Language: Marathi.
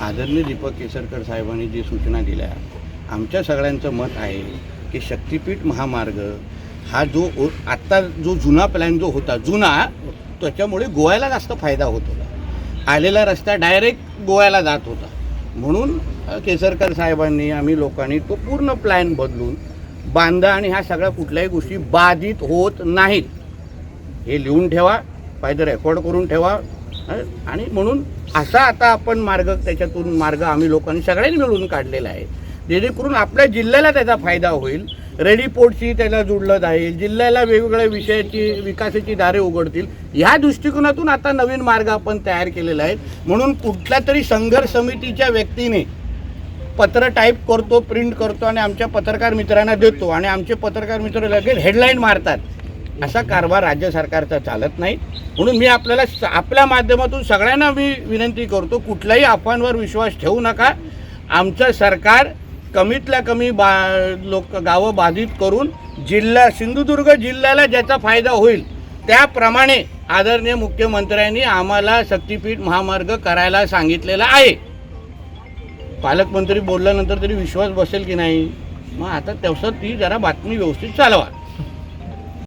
आदरणीय दीपक केसरकर साहेबांनी जी सूचना दिल्या, आमच्या सगळ्यांचं मत आहे की शक्तिपीठ महामार्ग हा जो आत्ता जो जुना प्लॅन जो होता त्याच्यामुळे गोव्याला जास्त फायदा होत होता. आलेला रस्ता डायरेक्ट गोव्याला जात होता. म्हणून केसरकर साहेबांनी आम्ही लोकांनी तो पूर्ण प्लॅन बदलून बांधा आणि ह्या सगळ्या कुठल्याही गोष्टी बाधित होत नाहीत हे लिहून ठेवा, पाहिजे रेकॉर्ड करून ठेवा. आणि म्हणून असा आता आपण त्याच्यातून मार्ग आम्ही लोकांनी सगळ्यांनी मिळून काढलेला आहे, जेणेकरून आपल्या जिल्ह्याला त्याचा फायदा होईल. रेडी पोर्टशी त्याला जोडलं जाईल, जिल्ह्याला वेगवेगळ्या विकासाची दारे उघडतील. ह्या दृष्टिकोनातून आता नवीन मार्ग आपण तयार केलेला आहे. म्हणून कुठल्या तरी संघर्ष समितीच्या व्यक्तीने पत्र टाईप करतो, प्रिंट करतो आणि आमच्या पत्रकार मित्रांना देतो आणि आमचे पत्रकार मित्र लगेच हेडलाईन मारतात. असा कारभार राज्य सरकारचा चालत नाही. म्हणून मी आपल्या माध्यमातून सगळ्यांना मी विनंती करतो, कुठल्याही अफवांवर विश्वास ठेवू नका. आमचं सरकार कमीतल्या कमी गावं बाधित करून सिंधुदुर्ग जिल्ह्याला ज्याचा फायदा होईल त्याप्रमाणे आदरणीय मुख्यमंत्र्यांनी आम्हाला शक्तिपीठ महामार्ग करायला सांगितलेला आहे. पालकमंत्री बोलल्यानंतर तरी विश्वास बसेल की नाही? मग आता तसं ती जरा बातमी व्यवस्थित चालवा.